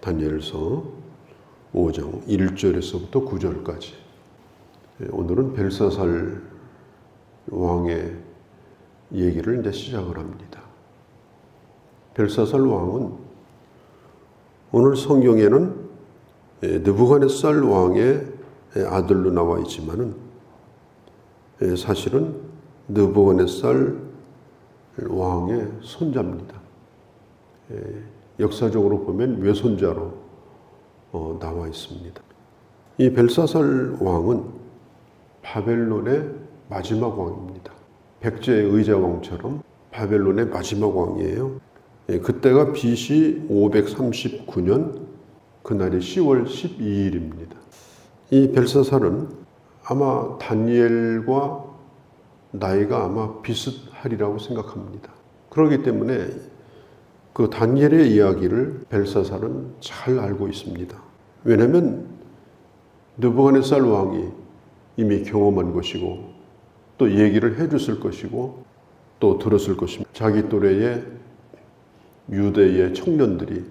다니엘서 5장 1절에서부터 9절까지. 오늘은 벨사살 왕의 얘기를 이제 시작을 합니다. 벨사살 왕은 오늘 성경에는 느부갓네살 왕의 아들로 나와 있지만은 사실은 느부갓네살 왕의 손자입니다. 역사적으로 보면 외손자로 나와 있습니다. 이 벨사살 왕은 바벨론의 마지막 왕입니다. 백제의 의자왕처럼 바벨론의 마지막 왕이에요. 그때가 BC 539년 그날이 10월 12일입니다. 이 벨사살은 아마 다니엘과 나이가 아마 비슷하리라고 생각합니다. 그렇기 때문에 그 다니엘의 이야기를 벨사살은 잘 알고 있습니다. 왜냐하면 느부갓네살 왕이 이미 경험한 것이고 또 얘기를 해줬을 것이고 또 들었을 것입니다. 자기 또래의 유대의 청년들이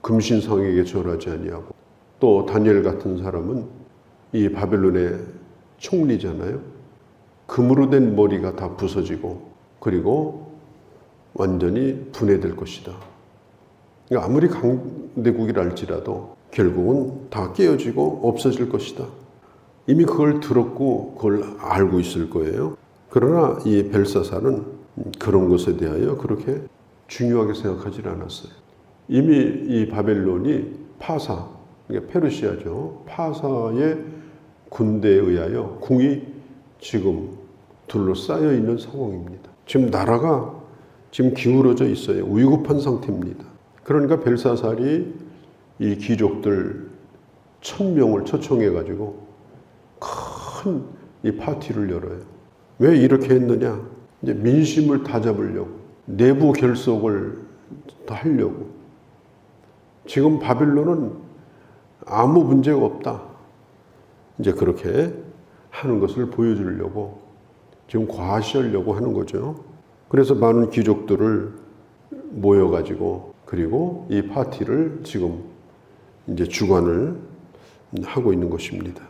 금신상에게 절하지 아니하고 또 다니엘 같은 사람은 이 바벨론의 총리잖아요. 금으로 된 머리가 다 부서지고 그리고 완전히 분해될 것이다. 그러니까 아무리 강대국이라 할지라도 결국은 다 깨어지고 없어질 것이다. 이미 그걸 들었고 그걸 알고 있을 거예요. 그러나 이 벨사살은 그런 것에 대하여 그렇게 중요하게 생각하지 않았어요. 이미 이 바벨론이 파사, 그러니까 페르시아죠. 파사의 군대에 의하여 궁이 지금 둘러싸여 있는 상황입니다. 지금 나라가 지금 기울어져 있어요. 위급한 상태입니다. 그러니까 벨사살이 이 귀족들 1000명을 초청해가지고 큰 이 파티를 열어요. 왜 이렇게 했느냐? 이제 민심을 다잡으려고, 내부 결속을 다 하려고. 지금 바빌론은 아무 문제가 없다. 이제 그렇게 하는 것을 보여주려고 지금 과시하려고 하는 거죠. 그래서 많은 귀족들을 모여가지고 그리고 이 파티를 지금 이제 주관을 하고 있는 것입니다.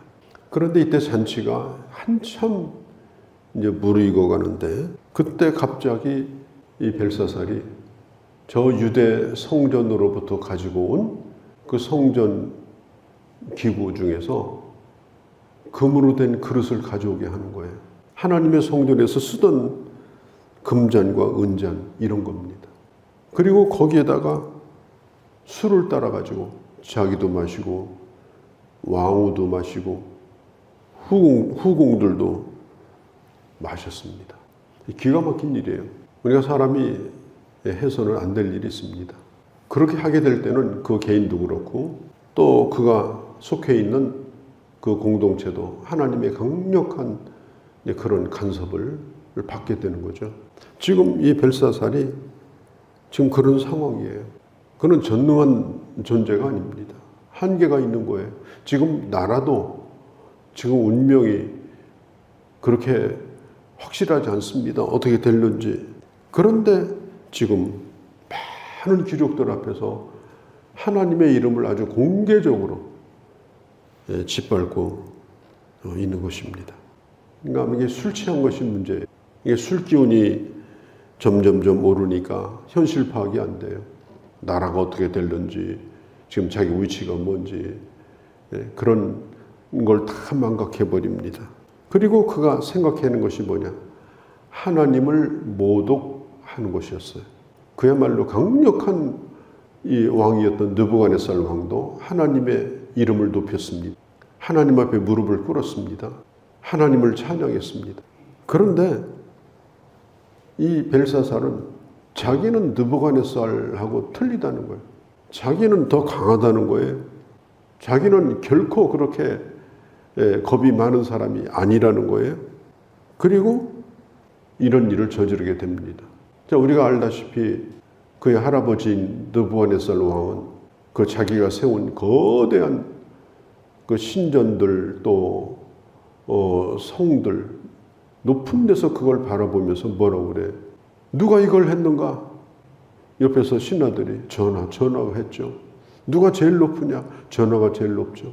그런데 이때 잔치가 한참 이제 무르익어 가는데 그때 갑자기 이 벨사살이 저 유대 성전으로부터 가지고 온 그 성전 기구 중에서 금으로 된 그릇을 가져오게 하는 거예요. 하나님의 성전에서 쓰던 금잔과 은잔 이런 겁니다. 그리고 거기에다가 술을 따라가지고 자기도 마시고 왕후도 마시고 후궁들도 마셨습니다. 기가 막힌 일이에요. 우리가 사람이 해서는 안 될 일이 있습니다. 그렇게 하게 될 때는 그 개인도 그렇고 또 그가 속해 있는 그 공동체도 하나님의 강력한 그런 간섭을 받게 되는 거죠. 지금 이 벨사살이 지금 그런 상황이에요. 그는 전능한 존재가 아닙니다. 한계가 있는 거예요. 지금 나라도 지금 운명이 그렇게 확실하지 않습니다. 어떻게 될는지. 그런데 지금 많은 귀족들 앞에서 하나님의 이름을 아주 공개적으로 짓밟고 있는 것입니다. 그러니까 이게 술 취한 것이 문제예요. 이게 술 기운이 점점점 오르니까 현실 파악이 안 돼요. 나라가 어떻게 될는지, 지금 자기 위치가 뭔지 그런 걸 다 망각해버립니다. 그리고 그가 생각하는 것이 뭐냐? 하나님을 모독하는 것이었어요. 그야말로 강력한 이 왕이었던 느부갓네살 왕도 하나님의 이름을 높였습니다. 하나님 앞에 무릎을 꿇었습니다. 하나님을 찬양했습니다. 그런데 이 벨사살은 자기는 느부갓네살하고 틀리다는 거예요. 자기는 더 강하다는 거예요. 자기는 결코 그렇게 겁이 많은 사람이 아니라는 거예요. 그리고 이런 일을 저지르게 됩니다. 자, 우리가 알다시피 그의 할아버지인 느부갓네살 왕은 그 자기가 세운 거대한 그 신전들 또 성들 높은 데서 그걸 바라보면서 뭐라고 그래? 누가 이걸 했는가? 옆에서 신하들이 전하고 했죠. 누가 제일 높으냐? 전하가 제일 높죠.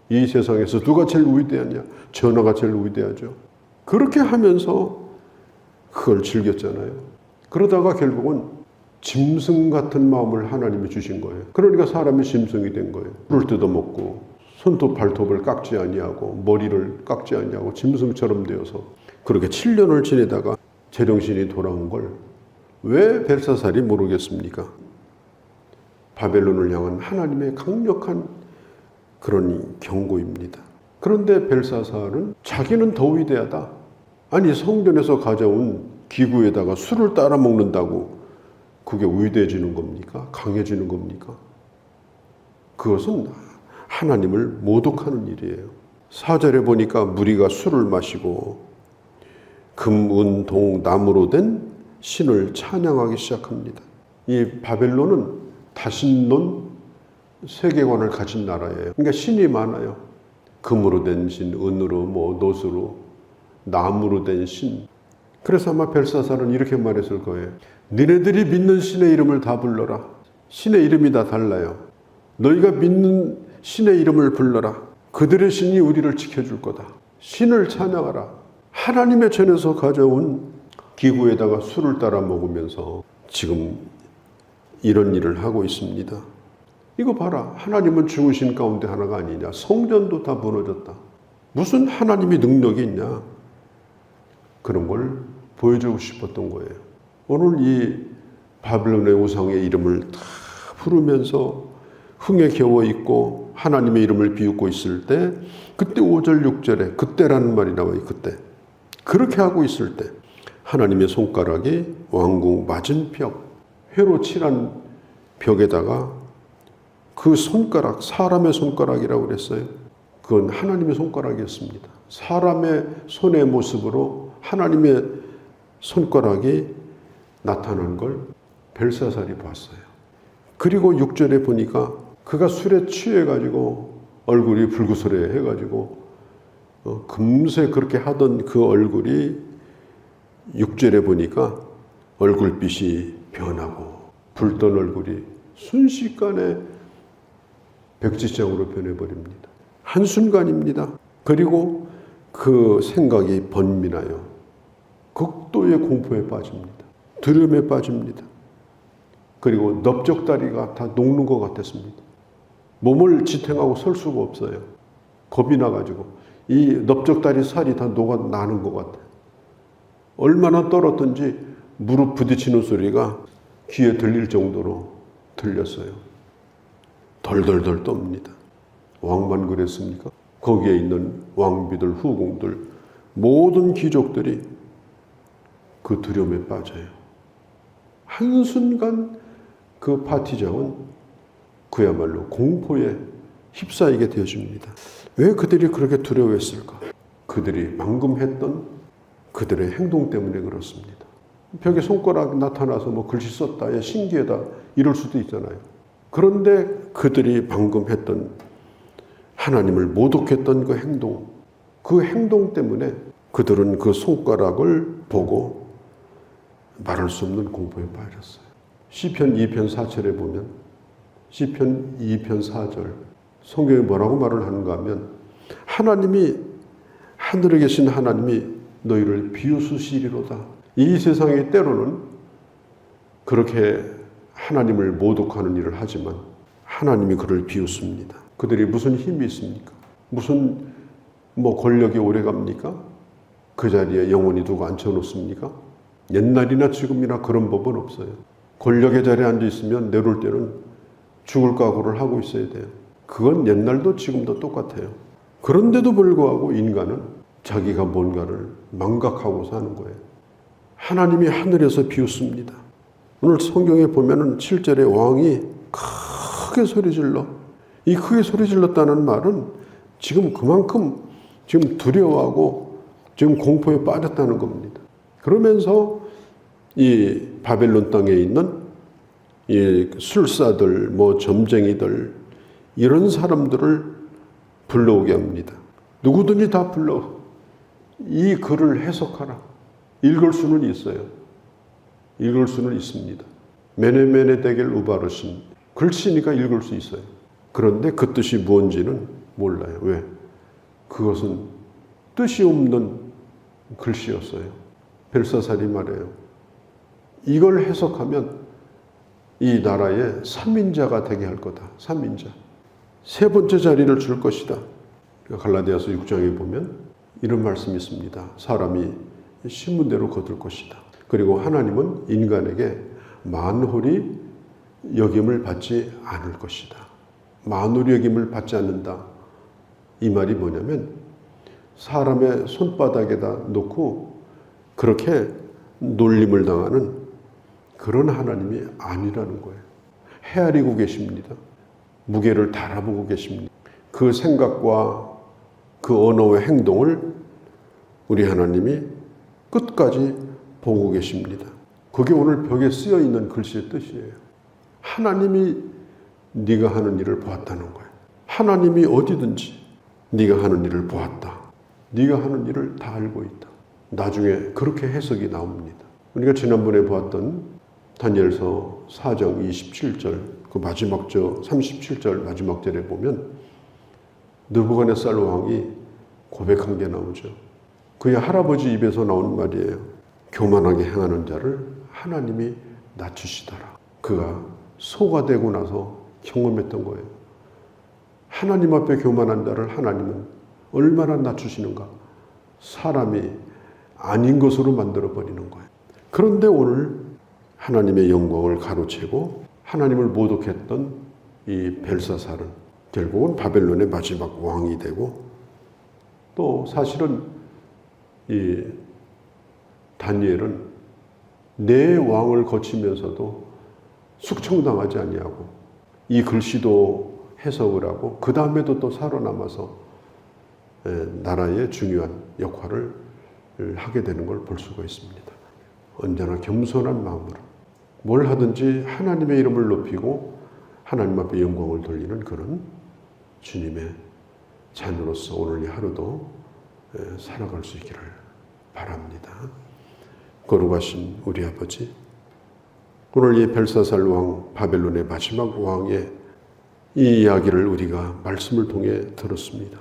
이 세상에서 누가 제일 위대하냐? 전하가 제일 위대하죠. 그렇게 하면서 그걸 즐겼잖아요. 그러다가 결국은 짐승 같은 마음을 하나님이 주신 거예요. 그러니까 사람이 짐승이 된 거예요. 뿔을 뜯어먹고 손톱 발톱을 깎지 아니하고 머리를 깎지 아니하고 짐승처럼 되어서 그렇게 7년을 지내다가 제정신이 돌아온 걸 왜 벨사살이 모르겠습니까? 바벨론을 향한 하나님의 강력한 그런 경고입니다. 그런데 벨사살은 자기는 더 위대하다. 아니 성전에서 가져온 기구에다가 술을 따라 먹는다고 그게 위대해지는 겁니까? 강해지는 겁니까? 그것은 하나님을 모독하는 일이에요. 4절에 보니까 무리가 술을 마시고 금, 은, 동, 나무로 된 신을 찬양하기 시작합니다. 이 바벨론은 다신론 세계관을 가진 나라예요. 그러니까 신이 많아요. 금으로 된 신, 은으로, 놋으로, 나무로 된 신. 그래서 아마 벨사살은 이렇게 말했을 거예요. 니네들이 믿는 신의 이름을 다 불러라. 신의 이름이 다 달라요. 너희가 믿는 신의 이름을 불러라. 그들의 신이 우리를 지켜줄 거다. 신을 찬양하라. 하나님의 전에서 가져온 기구에다가 술을 따라 먹으면서 지금 이런 일을 하고 있습니다. 이거 봐라. 하나님은 죽으신 가운데 하나가 아니냐. 성전도 다 무너졌다. 무슨 하나님이 능력이 있냐. 그런 걸 보여주고 싶었던 거예요. 오늘 이 바벨론의 우상의 이름을 다 부르면서 흥에 겨워 있고 하나님의 이름을 비웃고 있을 때 그때 5절 6절에 그때라는 말이 나와요. 그때. 그렇게 하고 있을 때 하나님의 손가락이 왕궁 맞은벽 회로 칠한 벽에다가 그 손가락 사람의 손가락이라고 그랬어요. 그건 하나님의 손가락이었습니다. 사람의 손의 모습으로 하나님의 손가락이 나타난 걸 벨사살이 봤어요. 그리고 6절에 보니까 그가 술에 취해가지고 얼굴이 불구스레 해가지고 금세 그렇게 하던 그 얼굴이 6절에 보니까 얼굴빛이 변하고 붉던 얼굴이 순식간에 백지장으로 변해버립니다. 한순간입니다. 그리고 그 생각이 번민하여 극도의 공포에 빠집니다. 두려움에 빠집니다. 그리고 넓적다리가 다 녹는 것 같았습니다. 몸을 지탱하고 설 수가 없어요. 겁이 나가지고 이 넓적다리 살이 다 녹아나는 것 같아요. 얼마나 떨었든지 무릎 부딪히는 소리가 귀에 들릴 정도로 들렸어요. 덜덜덜 떱니다. 왕만 그랬습니까? 거기에 있는 왕비들, 후궁들, 모든 귀족들이 그 두려움에 빠져요. 한순간 그 파티장은 그야말로 공포에 휩싸이게 되어집니다. 왜 그들이 그렇게 두려워했을까? 그들이 방금 했던 그들의 행동 때문에 그렇습니다. 벽에 손가락 나타나서 글씨 썼다, 신기하다 이럴 수도 있잖아요. 그런데 그들이 방금 했던 하나님을 모독했던 그 행동 때문에 그들은 그 손가락을 보고 말할 수 없는 공포에 빠졌어요. 시편 2편 4절에 보면 시편 2편 4절 성경에 뭐라고 말을 하는가 하면 하나님이 하늘에 계신 하나님이 너희를 비웃으시리로다. 이 세상에 때로는 그렇게 하나님을 모독하는 일을 하지만 하나님이 그를 비웃습니다. 그들이 무슨 힘이 있습니까? 무슨 권력이 오래갑니까? 그 자리에 영원히 두고 앉혀놓습니까? 옛날이나 지금이나 그런 법은 없어요. 권력의 자리에 앉아 있으면 내려올 때는 죽을 각오를 하고 있어야 돼요. 그건 옛날도 지금도 똑같아요. 그런데도 불구하고 인간은 자기가 뭔가를 망각하고 사는 거예요. 하나님이 하늘에서 비웃습니다. 오늘 성경에 보면은 7절에 왕이 크게 소리질러. 이 크게 소리질렀다는 말은 지금 그만큼 지금 두려워하고 지금 공포에 빠졌다는 겁니다. 그러면서 이 바벨론 땅에 있는 이 술사들, 점쟁이들 이런 사람들을 불러오게 합니다. 누구든지 다 불러. 이 글을 해석하라. 읽을 수는 있어요. 읽을 수는 있습니다. 메네메네 데겔 우바르신 글씨니까 읽을 수 있어요. 그런데 그 뜻이 무엇인지는 몰라요. 왜? 그것은 뜻이 없는 글씨였어요. 벨사살이 말해요. 이걸 해석하면 이 나라의 삼인자가 되게 할 거다. 삼인자. 세 번째 자리를 줄 것이다. 갈라디아서 6장에 보면 이런 말씀이 있습니다. 사람이 심은 대로 거둘 것이다. 그리고 하나님은 인간에게 만홀히 여김을 받지 않을 것이다. 만홀히 여김을 받지 않는다. 이 말이 뭐냐면 사람의 손바닥에다 놓고 그렇게 놀림을 당하는 그런 하나님이 아니라는 거예요. 헤아리고 계십니다. 무게를 달아보고 계십니다. 그 생각과 그 언어의 행동을 우리 하나님이 끝까지 보고 계십니다. 그게 오늘 벽에 쓰여 있는 글씨의 뜻이에요. 하나님이 네가 하는 일을 보았다는 거예요. 하나님이 어디든지 네가 하는 일을 보았다. 네가 하는 일을 다 알고 있다. 나중에 그렇게 해석이 나옵니다. 우리가 지난번에 보았던 다니엘서 4장 27절 그 마지막 37절 마지막 절에 보면 느부갓네살 왕이 고백한 게 나오죠. 그의 할아버지 입에서 나온 말이에요. 교만하게 행하는 자를 하나님이 낮추시더라. 그가 소가 되고 나서 경험했던 거예요. 하나님 앞에 교만한 자를 하나님은 얼마나 낮추시는가. 사람이 아닌 것으로 만들어버리는 거예요. 그런데 오늘 하나님의 영광을 가로채고 하나님을 모독했던 이 벨사살은 결국은 바벨론의 마지막 왕이 되고 또 사실은 이 다니엘은 네 왕을 거치면서도 숙청당하지 아니하고 이 글씨도 해석을 하고 그 다음에도 또 살아남아서 나라의 중요한 역할을 하게 되는 걸 볼 수가 있습니다. 언제나 겸손한 마음으로 뭘 하든지 하나님의 이름을 높이고 하나님 앞에 영광을 돌리는 그런 주님의 자녀로서 오늘 이 하루도 살아갈 수 있기를 바랍니다. 거룩하신 우리 아버지, 오늘 이 벨사살 왕, 바벨론의 마지막 왕의 이 이야기를 우리가 말씀을 통해 들었습니다.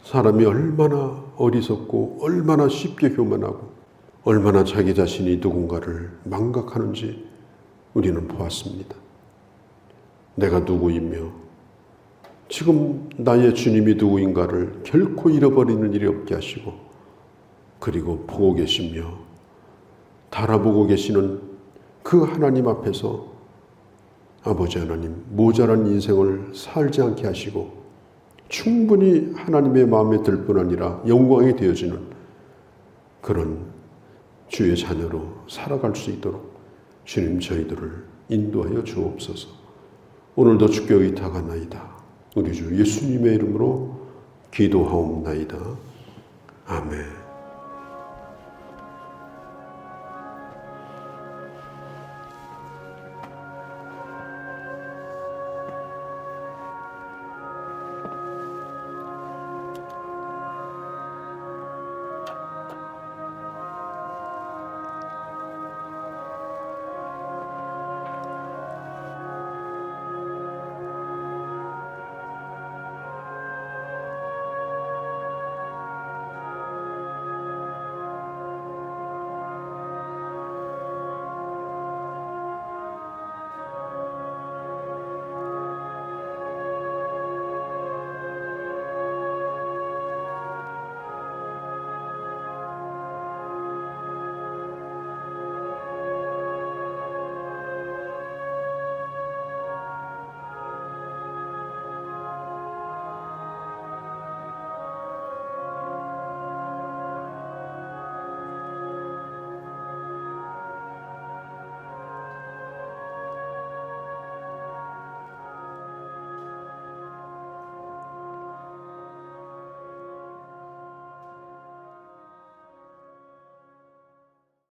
사람이 얼마나 어리석고 얼마나 쉽게 교만하고 얼마나 자기 자신이 누군가를 망각하는지 우리는 보았습니다. 내가 누구이며 지금 나의 주님이 누구인가를 결코 잃어버리는 일이 없게 하시고 그리고 보고 계시며 달아보고 계시는 그 하나님 앞에서 아버지 하나님 모자란 인생을 살지 않게 하시고 충분히 하나님의 마음에 들 뿐 아니라 영광이 되어지는 그런 주의 자녀로 살아갈 수 있도록 주님 저희들을 인도하여 주옵소서. 오늘도 주께 의탁하나이다. 우리 주 예수님의 이름으로 기도하옵나이다. 아멘.